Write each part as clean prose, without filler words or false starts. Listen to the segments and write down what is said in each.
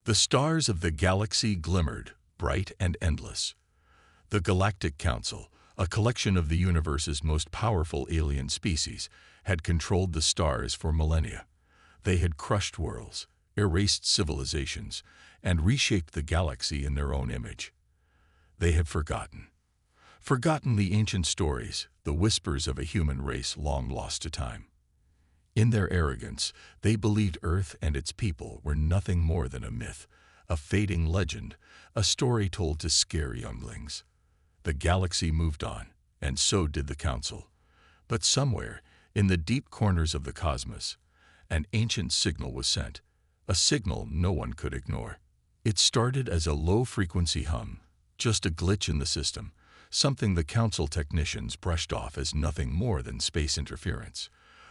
The stars of the galaxy glimmered, bright and endless. The Galactic Council, a collection of the universe's most powerful alien species, had controlled the stars for millennia. They had crushed worlds, erased civilizations, and reshaped the galaxy in their own image. They had forgotten the ancient stories, the whispers of a human race long lost to time. In their arrogance, they believed Earth and its people were nothing more than a myth, a fading legend, a story told to scare younglings. The galaxy moved on, and so did the Council. But somewhere, in the deep corners of the cosmos, an ancient signal was sent, a signal no one could ignore. It started as a low-frequency hum, just a glitch in the system, something the Council technicians brushed off as nothing more than space interference.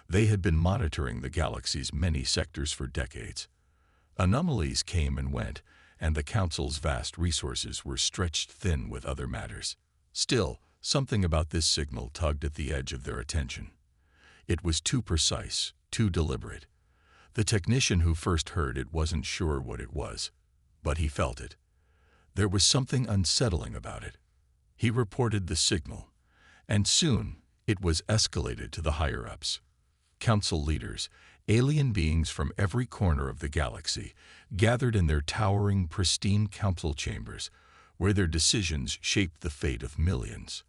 They had been monitoring the galaxy's many sectors for decades. Anomalies came and went, and the Council's vast resources were stretched thin with other matters. Still, something about this signal tugged at the edge of their attention. It was too precise, too deliberate. The technician who first heard it wasn't sure what it was, but he felt it. There was something unsettling about it. He reported the signal, and soon it was escalated to the higher-ups. Council leaders, alien beings from every corner of the galaxy, gathered in their towering, pristine council chambers, where their decisions shaped the fate of millions.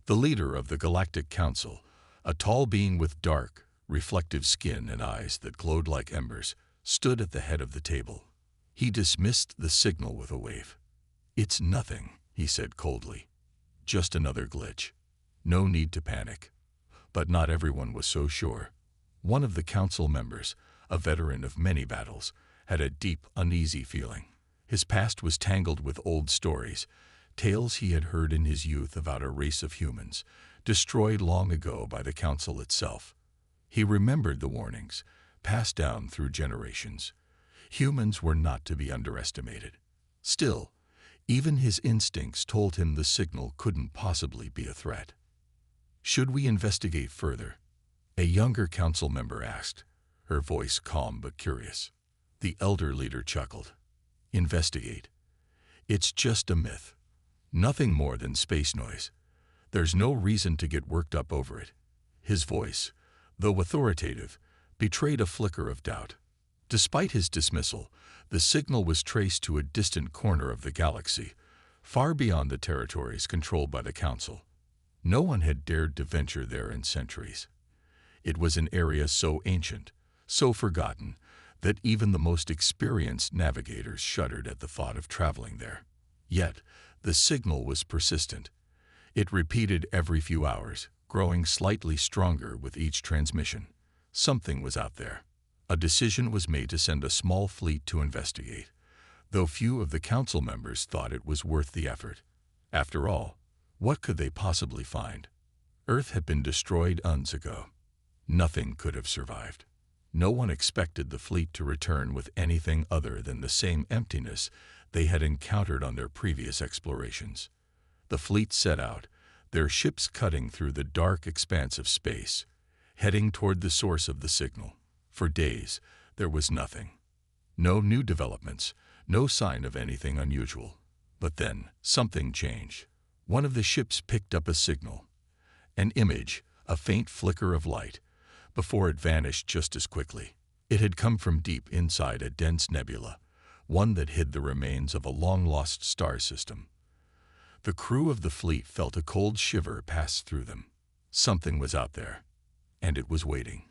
The leader of the Galactic Council, a tall being with dark, reflective skin and eyes that glowed like embers, stood at the head of the table. He dismissed the signal with a wave. "It's nothing," he said coldly. "Just another glitch. No need to panic." But not everyone was so sure. One of the council members, a veteran of many battles, had a deep, uneasy feeling. His past was tangled with old stories, tales he had heard in his youth about a race of humans, destroyed long ago by the council itself. He remembered the warnings, passed down through generations. Humans were not to be underestimated. Still, even his instincts told him the signal couldn't possibly be a threat. "Should we investigate further?" a younger council member asked, her voice calm but curious. The elder leader chuckled. "Investigate? It's just a myth. Nothing more than space noise. There's no reason to get worked up over it." His voice, though authoritative, betrayed a flicker of doubt. Despite his dismissal, the signal was traced to a distant corner of the galaxy, far beyond the territories controlled by the Council. No one had dared to venture there in centuries. It was an area so ancient, so forgotten, that even the most experienced navigators shuddered at the thought of traveling there. Yet, the signal was persistent. It repeated every few hours, growing slightly stronger with each transmission. Something was out there. A decision was made to send a small fleet to investigate, though few of the council members thought it was worth the effort. After all, what could they possibly find? Earth had been destroyed eons ago. Nothing could have survived. No one expected the fleet to return with anything other than the same emptiness they had encountered on their previous explorations. The fleet set out, their ships cutting through the dark expanse of space, heading toward the source of the signal. For days, there was nothing. No new developments, no sign of anything unusual. But then, something changed. One of the ships picked up a signal. An image, a faint flicker of light, before it vanished just as quickly. It had come from deep inside a dense nebula, one that hid the remains of a long-lost star system. The crew of the fleet felt a cold shiver pass through them. Something was out there, and it was waiting.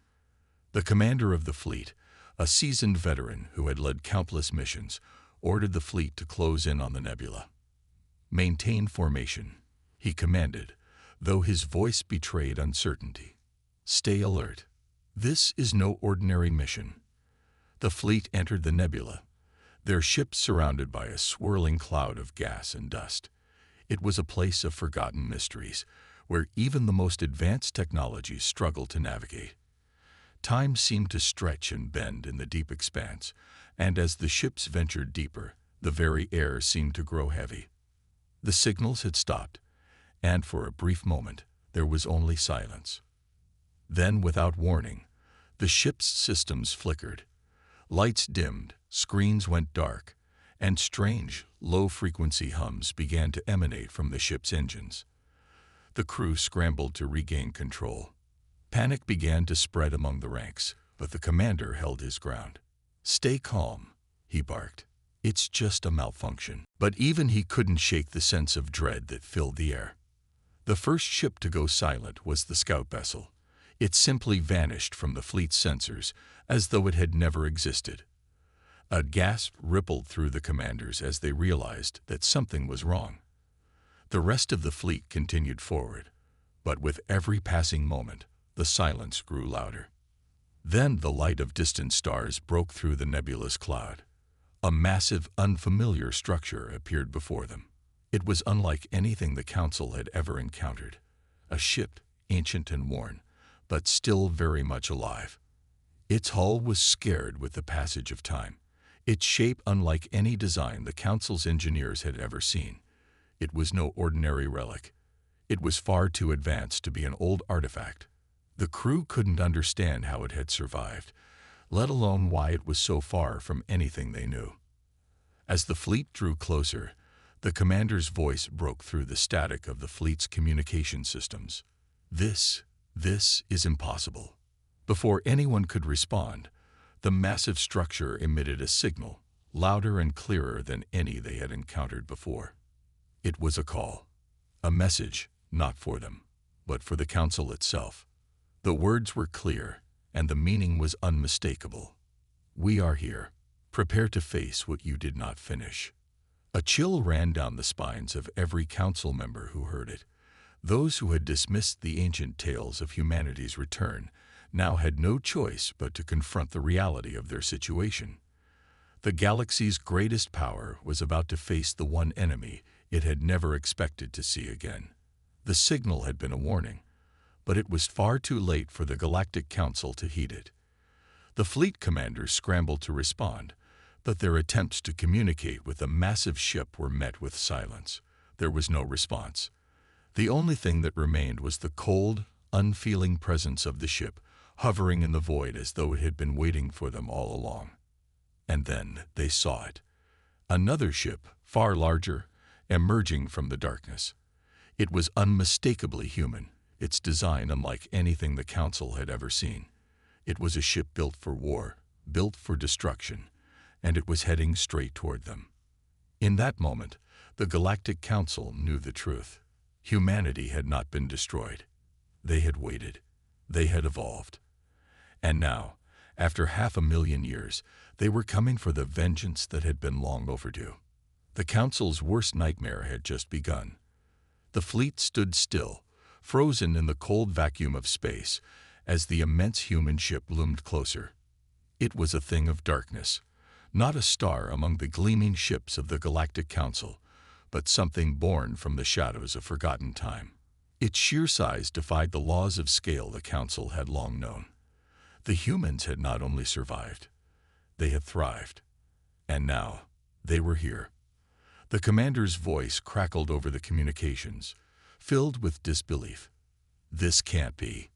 The commander of the fleet, a seasoned veteran who had led countless missions, ordered the fleet to close in on the nebula. "Maintain formation," he commanded, though his voice betrayed uncertainty. "Stay alert. This is no ordinary mission." The fleet entered the nebula, their ships surrounded by a swirling cloud of gas and dust. It was a place of forgotten mysteries, where even the most advanced technologies struggled to navigate. Time seemed to stretch and bend in the deep expanse, and as the ships ventured deeper, the very air seemed to grow heavy. The signals had stopped, and for a brief moment, there was only silence. Then, without warning, the ship's systems flickered. Lights dimmed, Screens went dark, and strange, low-frequency hums began to emanate from the ship's engines. The crew scrambled to regain control. Panic began to spread among the ranks, but the commander held his ground. "Stay calm," he barked. "It's just a malfunction." But even he couldn't shake the sense of dread that filled the air. The first ship to go silent was the scout vessel. It simply vanished from the fleet's sensors, as though it had never existed. A gasp rippled through the commanders as they realized that something was wrong. The rest of the fleet continued forward, but with every passing moment, the silence grew louder. Then the light of distant stars broke through the nebulous cloud. A massive, unfamiliar structure appeared before them. It was unlike anything the Council had ever encountered. A ship, ancient and worn, but still very much alive. Its hull was scarred with the passage of time. Its shape unlike any design the Council's engineers had ever seen. It was no ordinary relic. It was far too advanced to be an old artifact. The crew couldn't understand how it had survived, let alone why it was so far from anything they knew. As the fleet drew closer, the commander's voice broke through the static of the fleet's communication systems. This is impossible." Before anyone could respond, the massive structure emitted a signal, louder and clearer than any they had encountered before. It was a call, a message not for them, but for the Council itself. The words were clear, and the meaning was unmistakable. "We are here. Prepare to face what you did not finish." A chill ran down the spines of every Council member who heard it. Those who had dismissed the ancient tales of humanity's return now had no choice but to confront the reality of their situation. The galaxy's greatest power was about to face the one enemy it had never expected to see again. The signal had been a warning, but it was far too late for the Galactic Council to heed it. The fleet commanders scrambled to respond, but their attempts to communicate with the massive ship were met with silence. There was no response. The only thing that remained was the cold, unfeeling presence of the ship, hovering in the void as though it had been waiting for them all along. And then they saw it. Another ship, far larger, emerging from the darkness. It was unmistakably human, its design unlike anything the Council had ever seen. It was a ship built for war, built for destruction, and it was heading straight toward them. In that moment, the Galactic Council knew the truth. Humanity had not been destroyed. They had waited. They had evolved. And now, after 500,000 years, they were coming for the vengeance that had been long overdue. The Council's worst nightmare had just begun. The fleet stood still, frozen in the cold vacuum of space, as the immense human ship loomed closer. It was a thing of darkness, not a star among the gleaming ships of the Galactic Council, but something born from the shadows of forgotten time. Its sheer size defied the laws of scale the Council had long known. The humans had not only survived, they had thrived. And now, they were here. The commander's voice crackled over the communications, filled with disbelief. "This can't be.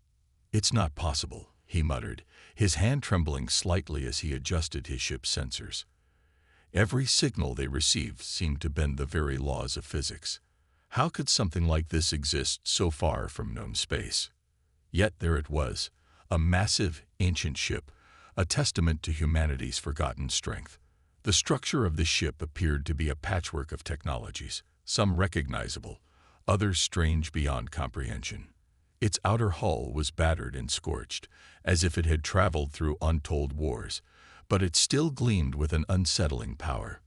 It's not possible," he muttered, his hand trembling slightly as he adjusted his ship's sensors. Every signal they received seemed to bend the very laws of physics. How could something like this exist so far from known space? Yet there it was, a massive, ancient ship, a testament to humanity's forgotten strength. The structure of the ship appeared to be a patchwork of technologies, some recognizable, others strange beyond comprehension. Its outer hull was battered and scorched, as if it had traveled through untold wars, but it still gleamed with an unsettling power.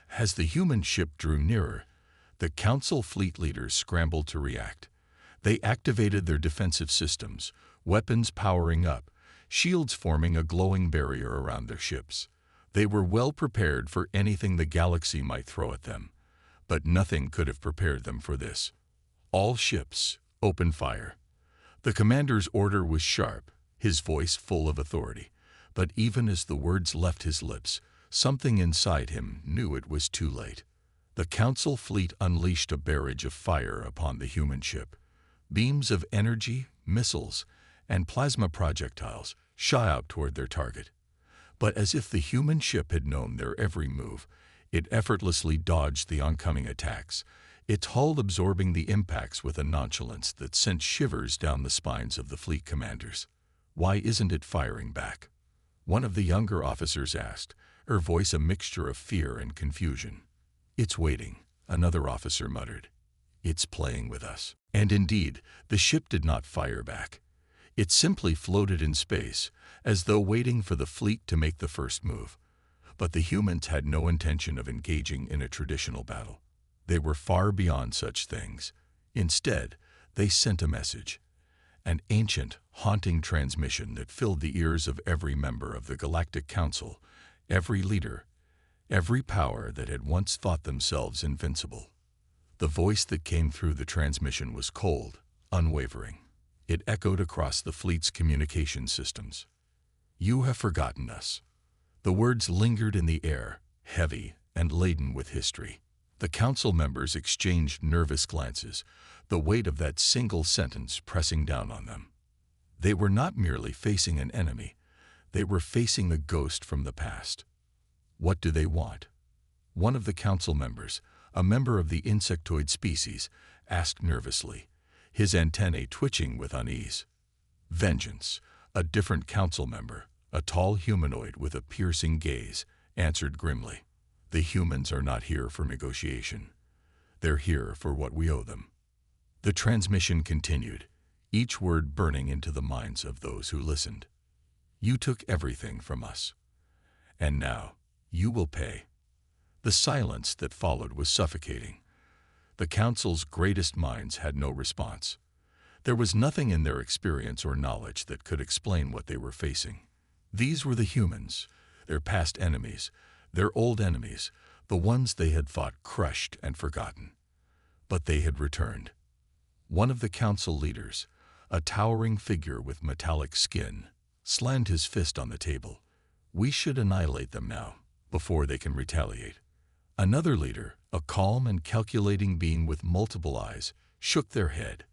As the human ship drew nearer, the Council fleet leaders scrambled to react. They activated their defensive systems, weapons powering up, shields forming a glowing barrier around their ships. They were well prepared for anything the galaxy might throw at them, but nothing could have prepared them for this. "All ships, open fire." The commander's order was sharp, his voice full of authority, but even as the words left his lips, something inside him knew it was too late. The Council fleet unleashed a barrage of fire upon the human ship. Beams of energy, missiles, and plasma projectiles shot out toward their target. But as if the human ship had known their every move, it effortlessly dodged the oncoming attacks, its hull absorbing the impacts with a nonchalance that sent shivers down the spines of the fleet commanders. "Why isn't it firing back?" one of the younger officers asked, her voice a mixture of fear and confusion. "It's waiting," another officer muttered. "It's playing with us." And indeed, the ship did not fire back. It simply floated in space, as though waiting for the fleet to make the first move. But the humans had no intention of engaging in a traditional battle. They were far beyond such things. Instead, they sent a message. An ancient, haunting transmission that filled the ears of every member of the Galactic Council, every leader, every power that had once thought themselves invincible. The voice that came through the transmission was cold, unwavering. It echoed across the fleet's communication systems. "You have forgotten us." The words lingered in the air, heavy and laden with history. The council members exchanged nervous glances, the weight of that single sentence pressing down on them. They were not merely facing an enemy, they were facing a ghost from the past. "What do they want?" one of the council members, a member of the insectoid species, asked nervously, his antennae twitching with unease. "Vengeance," a different council member, a tall humanoid with a piercing gaze, answered grimly. "The humans are not here for negotiation. They're here for what we owe them." The transmission continued, each word burning into the minds of those who listened. "You took everything from us. And now, you will pay." The silence that followed was suffocating. The council's greatest minds had no response. There was nothing in their experience or knowledge that could explain what they were facing. These were the humans, their past enemies, their old enemies, the ones they had thought crushed and forgotten. But they had returned. One of the council leaders, a towering figure with metallic skin, slammed his fist on the table. "We should annihilate them now, before they can retaliate." Another leader, a calm and calculating being with multiple eyes, shook their head.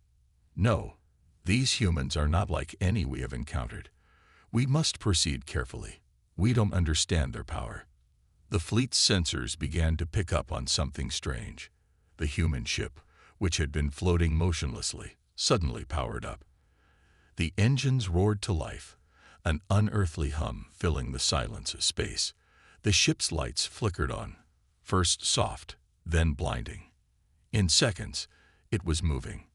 "No, these humans are not like any we have encountered. We must proceed carefully. We don't understand their power." The fleet's sensors began to pick up on something strange. The human ship, which had been floating motionlessly, suddenly powered up. The engines roared to life, an unearthly hum filling the silence of space. The ship's lights flickered on, first soft, then blinding. In seconds, it was moving.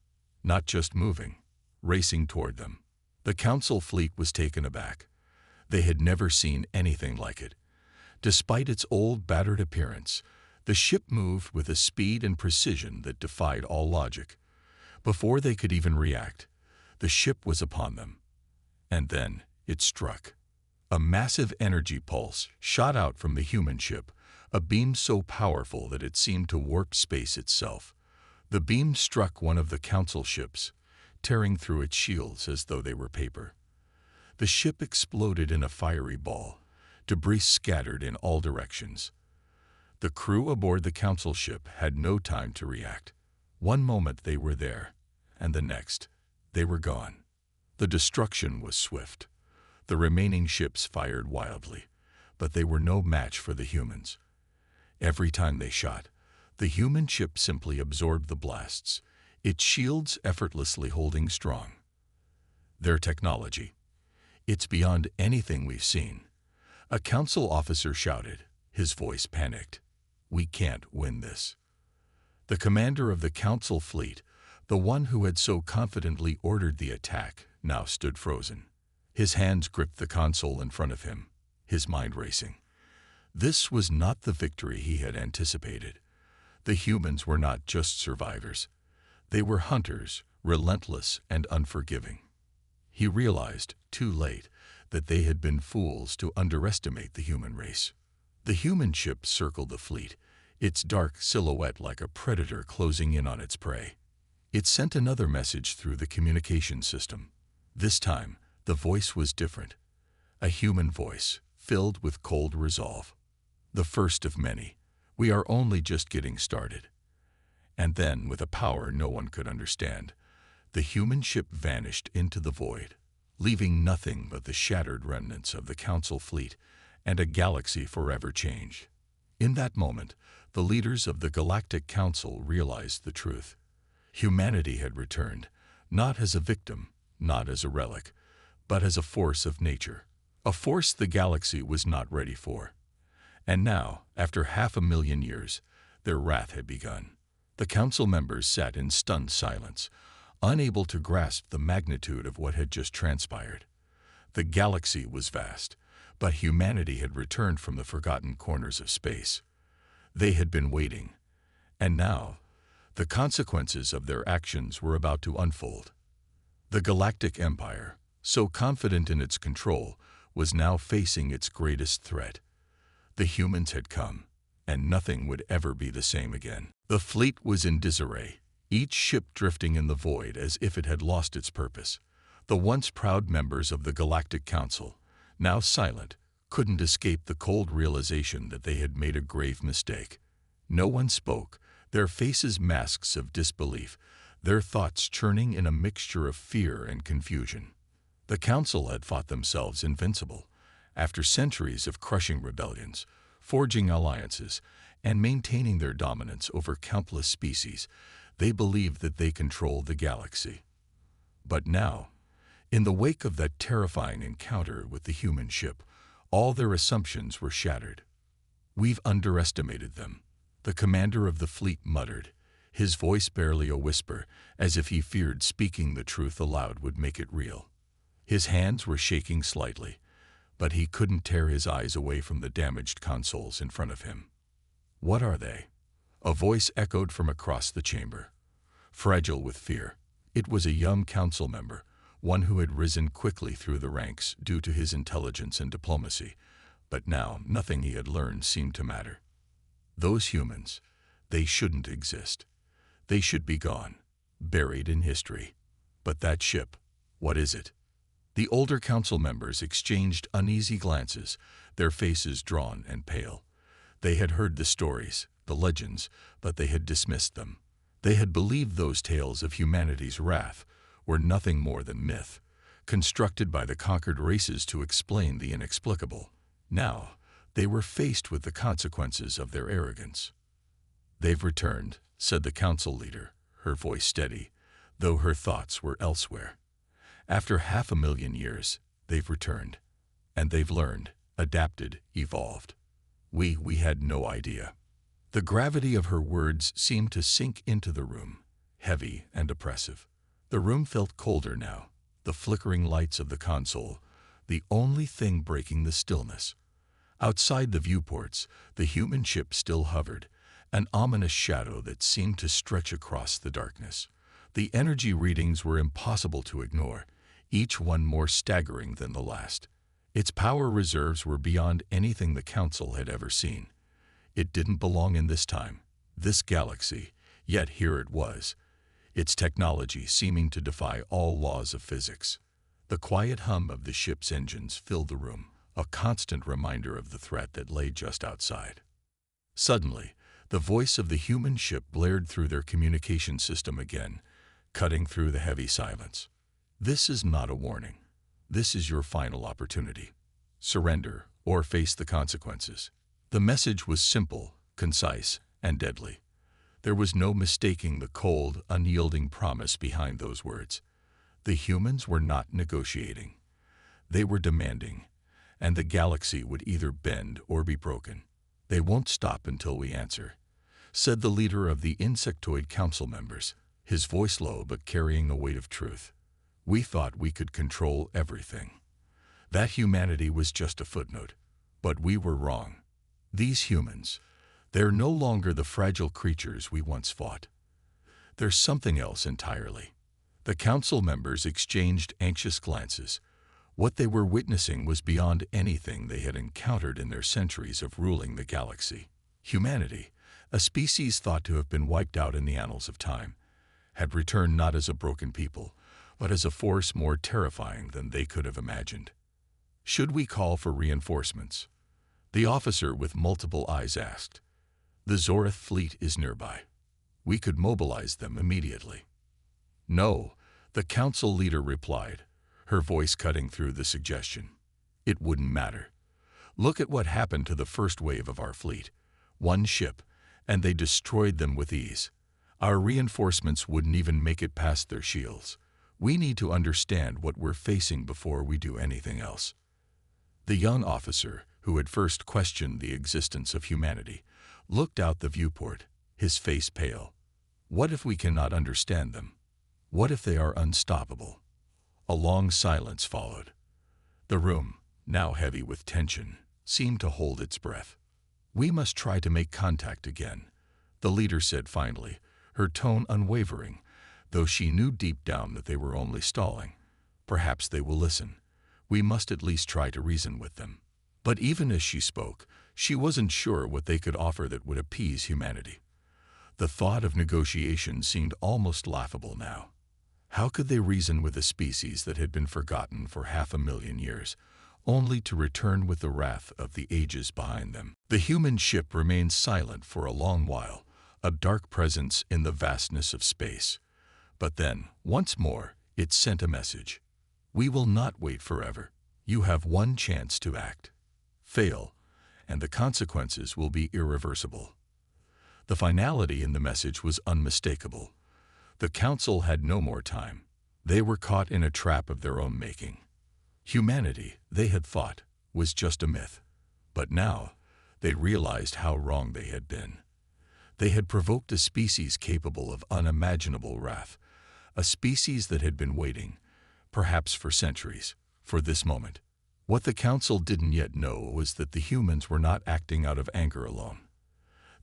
Not just moving, racing toward them. The council fleet was taken aback. They had never seen anything like it. Despite its old, battered appearance, the ship moved with a speed and precision that defied all logic. Before they could even react, the ship was upon them. And then it struck. A massive energy pulse shot out from the human ship, a beam so powerful that it seemed to warp space itself. The beam struck one of the council ships, tearing through its shields as though they were paper. The ship exploded in a fiery ball, debris scattered in all directions. The crew aboard the council ship had no time to react. One moment they were there, and the next, they were gone. The destruction was swift. The remaining ships fired wildly, but they were no match for the humans. Every time they shot, the human ship simply absorbed the blasts, its shields effortlessly holding strong. Their technology. "It's beyond anything we've seen," a council officer shouted, his voice panicked. "We can't win this." The commander of the council fleet, the one who had so confidently ordered the attack, now stood frozen. His hands gripped the console in front of him, his mind racing. This was not the victory he had anticipated. The humans were not just survivors. They were hunters, relentless and unforgiving. He realized, too late, that they had been fools to underestimate the human race. The human ship circled the fleet, its dark silhouette like a predator closing in on its prey. It sent another message through the communication system. This time, the voice was different. A human voice, filled with cold resolve. "The first of many. We are only just getting started." And then, with a power no one could understand, the human ship vanished into the void, leaving nothing but the shattered remnants of the council fleet and a galaxy forever changed. In that moment, the leaders of the Galactic Council realized the truth. Humanity had returned, not as a victim, not as a relic, but as a force of nature, a force the galaxy was not ready for. And now, after 500,000 years, their wrath had begun. The council members sat in stunned silence, unable to grasp the magnitude of what had just transpired. The galaxy was vast, but humanity had returned from the forgotten corners of space. They had been waiting, and now, the consequences of their actions were about to unfold. The Galactic Empire, so confident in its control, was now facing its greatest threat. The humans had come, and nothing would ever be the same again. The fleet was in disarray, each ship drifting in the void as if it had lost its purpose. The once proud members of the Galactic Council, now silent, couldn't escape the cold realization that they had made a grave mistake. No one spoke, their faces masks of disbelief, their thoughts churning in a mixture of fear and confusion. The Council had thought themselves invincible. After centuries of crushing rebellions, forging alliances, and maintaining their dominance over countless species, they believed that they controlled the galaxy. But now, in the wake of that terrifying encounter with the human ship, all their assumptions were shattered. "We've underestimated them," the commander of the fleet muttered, his voice barely a whisper, as if he feared speaking the truth aloud would make it real. His hands were shaking slightly, but he couldn't tear his eyes away from the damaged consoles in front of him. "What are they?" A voice echoed from across the chamber. Fragile with fear, it was a young council member, one who had risen quickly through the ranks due to his intelligence and diplomacy, but now nothing he had learned seemed to matter. "Those humans, they shouldn't exist. They should be gone, buried in history. But that ship, what is it?" The older council members exchanged uneasy glances, their faces drawn and pale. They had heard the stories, the legends, but they had dismissed them. They had believed those tales of humanity's wrath were nothing more than myth, constructed by the conquered races to explain the inexplicable. Now, they were faced with the consequences of their arrogance. "They've returned," said the council leader, her voice steady, though her thoughts were elsewhere. "After 500,000 years, they've returned. And they've learned, adapted, evolved. We had no idea." The gravity of her words seemed to sink into the room, heavy and oppressive. The room felt colder now, the flickering lights of the console, the only thing breaking the stillness. Outside the viewports, the human ship still hovered, an ominous shadow that seemed to stretch across the darkness. The energy readings were impossible to ignore, each one more staggering than the last. Its power reserves were beyond anything the Council had ever seen. It didn't belong in this time, this galaxy, yet here it was, its technology seeming to defy all laws of physics. The quiet hum of the ship's engines filled the room, a constant reminder of the threat that lay just outside. Suddenly, the voice of the human ship blared through their communication system again, cutting through the heavy silence. "This is not a warning. This is your final opportunity. Surrender or face the consequences." The message was simple, concise, and deadly. There was no mistaking the cold, unyielding promise behind those words. The humans were not negotiating. They were demanding, and the galaxy would either bend or be broken. "They won't stop until we answer," said the leader of the insectoid council members, his voice low but carrying the weight of truth. "We thought we could control everything. That humanity was just a footnote, but we were wrong. These humans, they're no longer the fragile creatures we once fought. There's something else entirely." The council members exchanged anxious glances. What they were witnessing was beyond anything they had encountered in their centuries of ruling the galaxy. Humanity, a species thought to have been wiped out in the annals of time, had returned not as a broken people, but as a force more terrifying than they could have imagined. "Should we call for reinforcements?" the officer with multiple eyes asked. "The Zorith fleet is nearby. We could mobilize them immediately." "No," the council leader replied, her voice cutting through the suggestion. "It wouldn't matter. Look at what happened to the first wave of our fleet. One ship, and they destroyed them with ease. Our reinforcements wouldn't even make it past their shields. We need to understand what we're facing before we do anything else." The young officer, who had first questioned the existence of humanity, looked out the viewport, his face pale. "What if we cannot understand them? What if they are unstoppable?" A long silence followed. The room, now heavy with tension, seemed to hold its breath. "We must try to make contact again," the leader said finally, her tone unwavering, though she knew deep down that they were only stalling. "Perhaps they will listen. We must at least try to reason with them." But even as she spoke, she wasn't sure what they could offer that would appease humanity. The thought of negotiation seemed almost laughable now. How could they reason with a species that had been forgotten for 500,000 years, only to return with the wrath of the ages behind them? The human ship remained silent for a long while, a dark presence in the vastness of space. But then, once more, it sent a message. "We will not wait forever. You have one chance to act. Fail, and the consequences will be irreversible." The finality in the message was unmistakable. The Council had no more time. They were caught in a trap of their own making. Humanity, they had thought, was just a myth. But now, they realized how wrong they had been. They had provoked a species capable of unimaginable wrath, a species that had been waiting, perhaps for centuries, for this moment. What the Council didn't yet know was that the humans were not acting out of anger alone.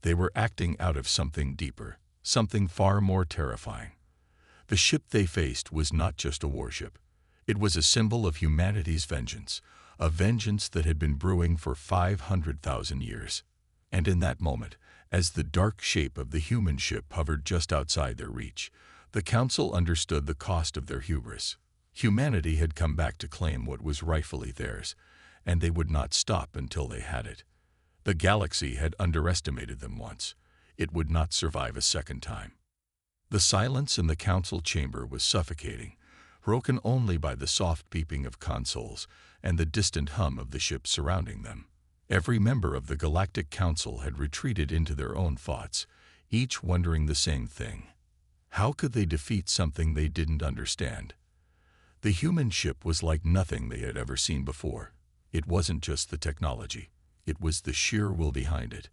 They were acting out of something deeper, something far more terrifying. The ship they faced was not just a warship. It was a symbol of humanity's vengeance, a vengeance that had been brewing for 500,000 years. And in that moment, as the dark shape of the human ship hovered just outside their reach, the Council understood the cost of their hubris. Humanity had come back to claim what was rightfully theirs, and they would not stop until they had it. The galaxy had underestimated them once. It would not survive a second time. The silence in the Council chamber was suffocating, broken only by the soft beeping of consoles and the distant hum of the ships surrounding them. Every member of the Galactic Council had retreated into their own thoughts, each wondering the same thing. How could they defeat something they didn't understand? The human ship was like nothing they had ever seen before. It wasn't just the technology. It was the sheer will behind it,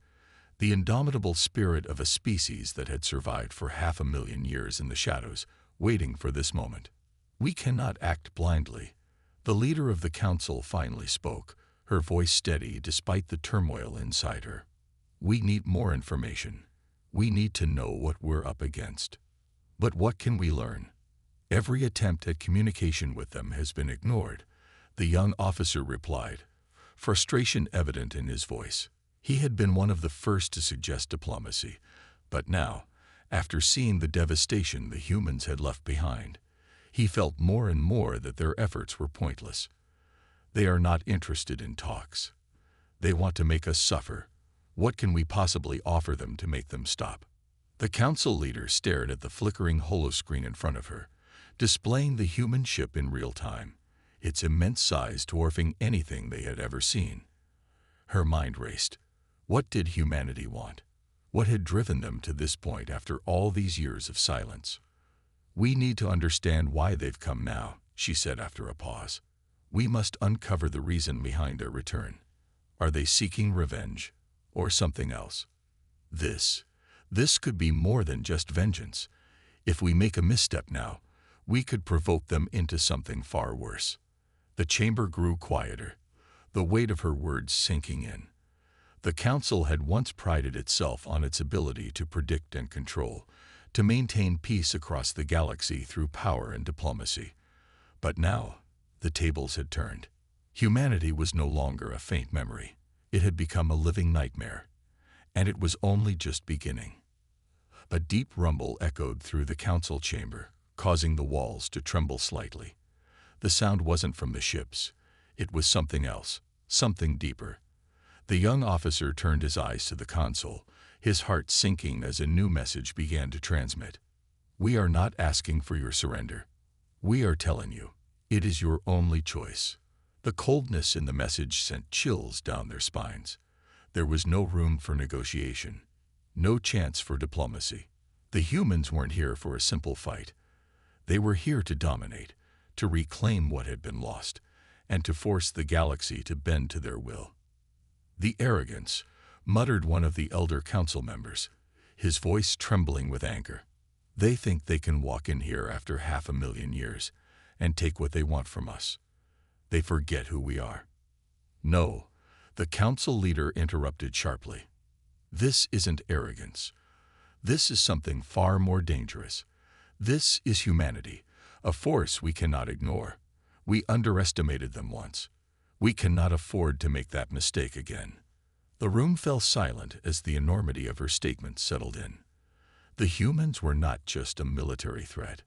the indomitable spirit of a species that had survived for 500,000 years in the shadows, waiting for this moment. "We cannot act blindly." The leader of the Council finally spoke, her voice steady despite the turmoil inside her. "We need more information. We need to know what we're up against." "But what can we learn? Every attempt at communication with them has been ignored," the young officer replied, frustration evident in his voice. He had been one of the first to suggest diplomacy, but now, after seeing the devastation the humans had left behind, he felt more and more that their efforts were pointless. "They are not interested in talks. They want to make us suffer. What can we possibly offer them to make them stop?" The Council leader stared at the flickering holoscreen in front of her, displaying the human ship in real time, its immense size dwarfing anything they had ever seen. Her mind raced. What did humanity want? What had driven them to this point after all these years of silence? "We need to understand why they've come now," she said after a pause. "We must uncover the reason behind their return. Are they seeking revenge, or something else? This could be more than just vengeance. If we make a misstep now, we could provoke them into something far worse." The chamber grew quieter, the weight of her words sinking in. The Council had once prided itself on its ability to predict and control, to maintain peace across the galaxy through power and diplomacy. But now, the tables had turned. Humanity was no longer a faint memory. It had become a living nightmare, and it was only just beginning. A deep rumble echoed through the Council chamber, causing the walls to tremble slightly. The sound wasn't from the ships. It was something else, something deeper. The young officer turned his eyes to the console, his heart sinking as a new message began to transmit. "We are not asking for your surrender. We are telling you, it is your only choice. The coldness in the message sent chills down their spines. There was no room for negotiation, no chance for diplomacy. The humans weren't here for a simple fight. They were here to dominate, to reclaim what had been lost, and to force the galaxy to bend to their will. "The arrogance," muttered one of the elder council members, his voice trembling with anger. "They think they can walk in here after 500,000 years and take what they want from us. They forget who we are." "No," the council leader interrupted sharply. "This isn't arrogance. This is something far more dangerous. This is humanity, a force we cannot ignore. We underestimated them once. We cannot afford to make that mistake again." The room fell silent as the enormity of her statement settled in. The humans were not just a military threat.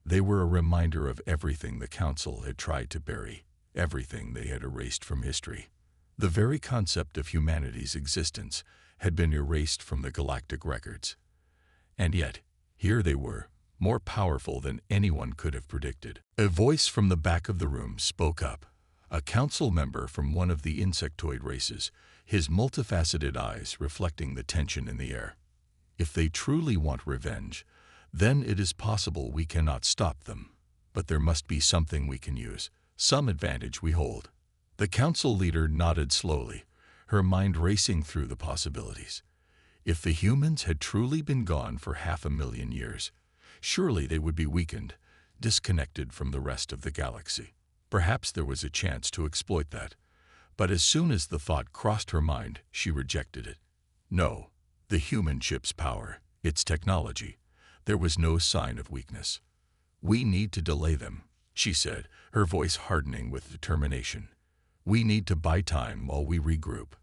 They were a reminder of everything the Council had tried to bury, everything they had erased from history. The very concept of humanity's existence had been erased from the galactic records. And yet, here they were, more powerful than anyone could have predicted. A voice from the back of the room spoke up, a council member from one of the insectoid races, his multifaceted eyes reflecting the tension in the air. "If they truly want revenge, then it is possible we cannot stop them. But there must be something we can use, some advantage we hold." The council leader nodded slowly, her mind racing through the possibilities. If the humans had truly been gone for 500,000 years, surely they would be weakened, disconnected from the rest of the galaxy. Perhaps there was a chance to exploit that. But as soon as the thought crossed her mind, she rejected it. No, the human ship's power, its technology, there was no sign of weakness. "We need to delay them," she said, her voice hardening with determination. "We need to buy time while we regroup.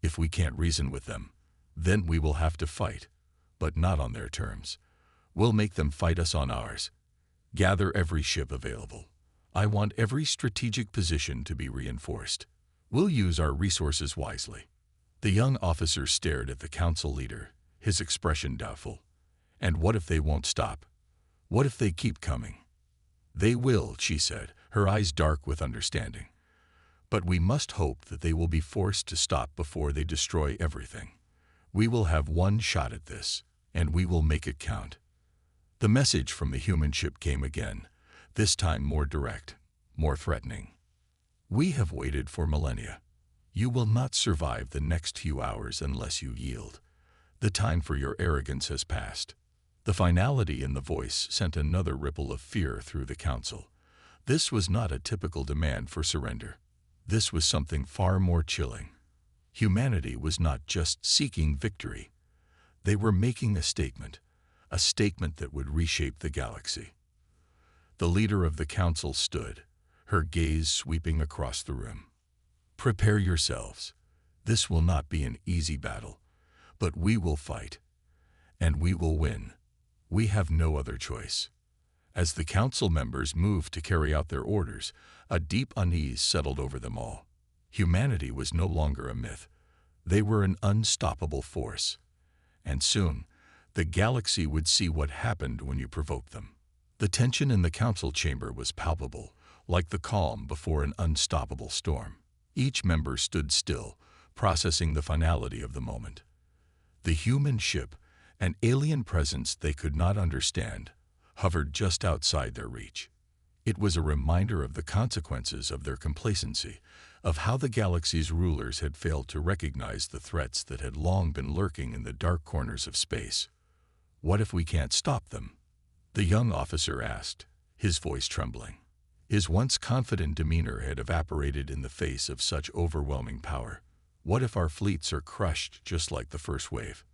If we can't reason with them, then we will have to fight, but not on their terms. We'll make them fight us on ours. Gather every ship available. I want every strategic position to be reinforced. We'll use our resources wisely." The young officer stared at the council leader, his expression doubtful. "And what if they won't stop? What if they keep coming?" "They will," she said, her eyes dark with understanding. "But we must hope that they will be forced to stop before they destroy everything. We will have one shot at this, and we will make it count." The message from the human ship came again, this time more direct, more threatening. "We have waited for millennia. You will not survive the next few hours unless you yield. The time for your arrogance has passed." The finality in the voice sent another ripple of fear through the council. This was not a typical demand for surrender. This was something far more chilling. Humanity was not just seeking victory. They were making a statement that would reshape the galaxy. The leader of the council stood, her gaze sweeping across the room. "Prepare yourselves. This will not be an easy battle, but we will fight, and we will win. We have no other choice." As the council members moved to carry out their orders, a deep unease settled over them all. Humanity was no longer a myth. They were an unstoppable force. And soon, the galaxy would see what happened when you provoked them. The tension in the council chamber was palpable, like the calm before an unstoppable storm. Each member stood still, processing the finality of the moment. The human ship, an alien presence they could not understand, hovered just outside their reach. It was a reminder of the consequences of their complacency, of how the galaxy's rulers had failed to recognize the threats that had long been lurking in the dark corners of space. "What if we can't stop them?" the young officer asked, his voice trembling. His once confident demeanor had evaporated in the face of such overwhelming power. "What if our fleets are crushed just like the first wave?"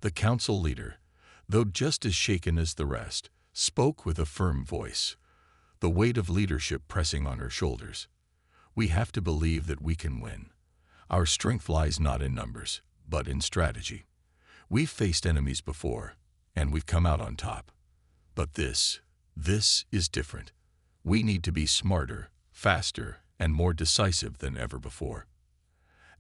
The council leader, though just as shaken as the rest, spoke with a firm voice, the weight of leadership pressing on her shoulders. "We have to believe that we can win. Our strength lies not in numbers, but in strategy. We've faced enemies before, and we've come out on top. But this is different. We need to be smarter, faster, and more decisive than ever before."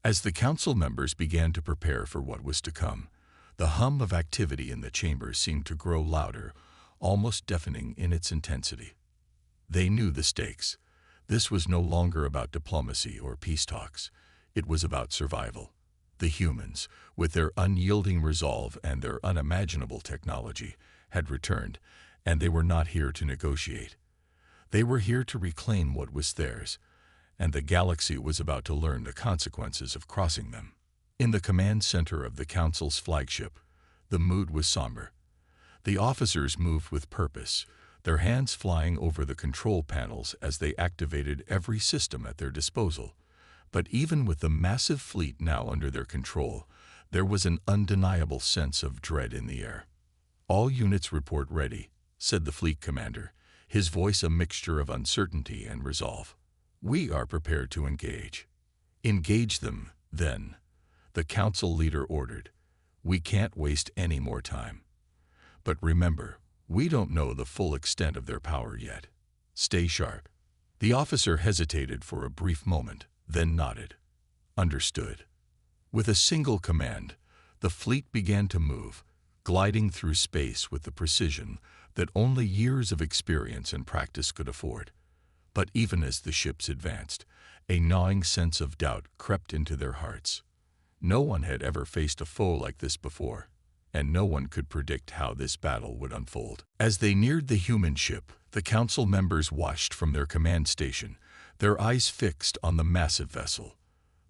As the council members began to prepare for what was to come, the hum of activity in the chamber seemed to grow louder, almost deafening in its intensity. They knew the stakes. This was no longer about diplomacy or peace talks. It was about survival. The humans, with their unyielding resolve and their unimaginable technology, had returned, and they were not here to negotiate. They were here to reclaim what was theirs, and the galaxy was about to learn the consequences of crossing them. In the command center of the Council's flagship, the mood was somber. The officers moved with purpose, their hands flying over the control panels as they activated every system at their disposal. But even with the massive fleet now under their control, there was an undeniable sense of dread in the air. "All units report ready," said the fleet commander, his voice a mixture of uncertainty and resolve. "We are prepared to engage." "Engage them, then," the council leader ordered. "We can't waste any more time. But remember, we don't know the full extent of their power yet. Stay sharp." The officer hesitated for a brief moment, then nodded. "Understood." With a single command, the fleet began to move, gliding through space with the precision that only years of experience and practice could afford. But even as the ships advanced, a gnawing sense of doubt crept into their hearts. No one had ever faced a foe like this before, and no one could predict how this battle would unfold. As they neared the human ship, the council members watched from their command station, their eyes fixed on the massive vessel.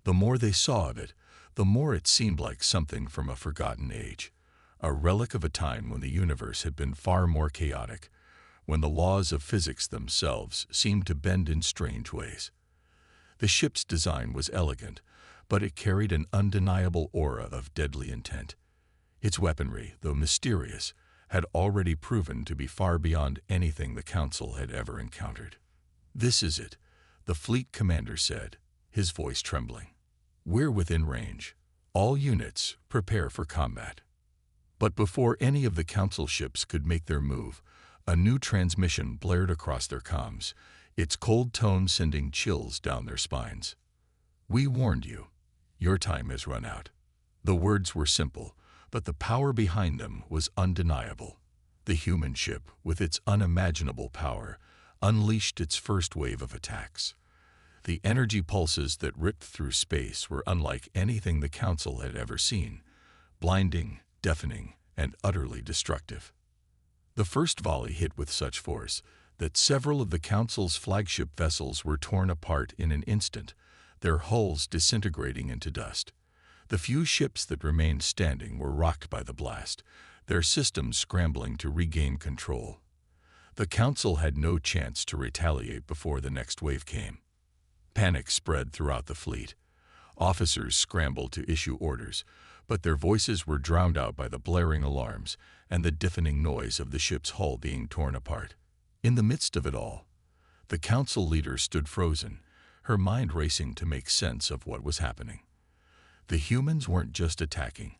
The more they saw of it, the more it seemed like something from a forgotten age, a relic of a time when the universe had been far more chaotic, when the laws of physics themselves seemed to bend in strange ways. The ship's design was elegant, but it carried an undeniable aura of deadly intent. Its weaponry, though mysterious, had already proven to be far beyond anything the Council had ever encountered. "This is it," the fleet commander said, his voice trembling. "We're within range. All units, prepare for combat." But before any of the Council ships could make their move, a new transmission blared across their comms, its cold tone sending chills down their spines. "We warned you. Your time has run out." The words were simple, but the power behind them was undeniable. The human ship, with its unimaginable power, unleashed its first wave of attacks. The energy pulses that ripped through space were unlike anything the Council had ever seen, blinding, deafening, and utterly destructive. The first volley hit with such force that several of the Council's flagship vessels were torn apart in an instant, their hulls disintegrating into dust. The few ships that remained standing were rocked by the blast, their systems scrambling to regain control. The Council had no chance to retaliate before the next wave came. Panic spread throughout the fleet. Officers scrambled to issue orders, but their voices were drowned out by the blaring alarms and the deafening noise of the ship's hull being torn apart. In the midst of it all, the Council leader stood frozen, her mind racing to make sense of what was happening. The humans weren't just attacking.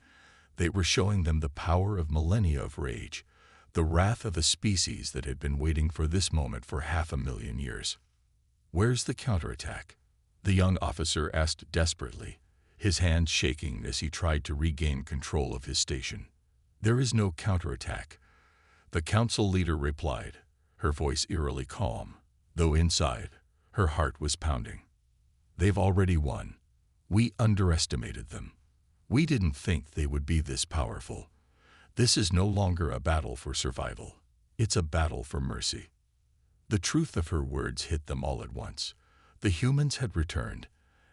They were showing them the power of millennia of rage, the wrath of a species that had been waiting for this moment for 500,000 years. "Where's the counterattack?" the young officer asked desperately, his hands shaking as he tried to regain control of his station. "There is no counterattack," the Council leader replied, her voice eerily calm, though inside, her heart was pounding. "They've already won. We underestimated them. We didn't think they would be this powerful. This is no longer a battle for survival. It's a battle for mercy." The truth of her words hit them all at once. The humans had returned,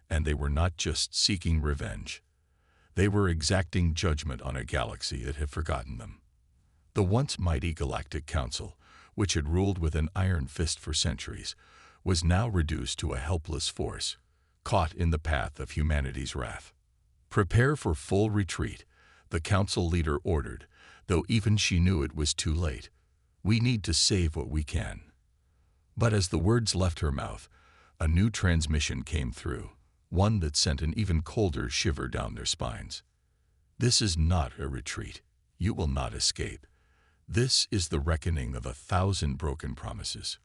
and they were not just seeking revenge. They were exacting judgment on a galaxy that had forgotten them. The once mighty Galactic Council, which had ruled with an iron fist for centuries, was now reduced to a helpless force, caught in the path of humanity's wrath. "Prepare for full retreat," the Council leader ordered, though even she knew it was too late. "We need to save what we can." But as the words left her mouth, a new transmission came through, one that sent an even colder shiver down their spines. "This is not a retreat. You will not escape. This is the reckoning of 1,000 broken promises."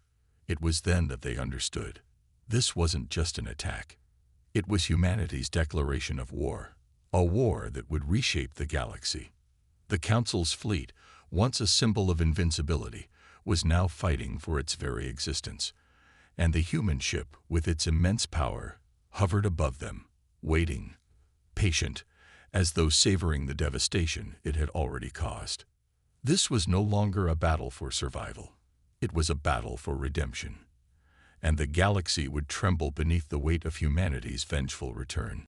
It was then that they understood. This wasn't just an attack. It was humanity's declaration of war, a war that would reshape the galaxy. The Council's fleet, once a symbol of invincibility, was now fighting for its very existence. and the human ship, with its immense power, hovered above them, waiting, patient, as though savoring the devastation it had already caused. This was no longer a battle for survival. It was a battle for redemption. And the galaxy would tremble beneath the weight of humanity's vengeful return.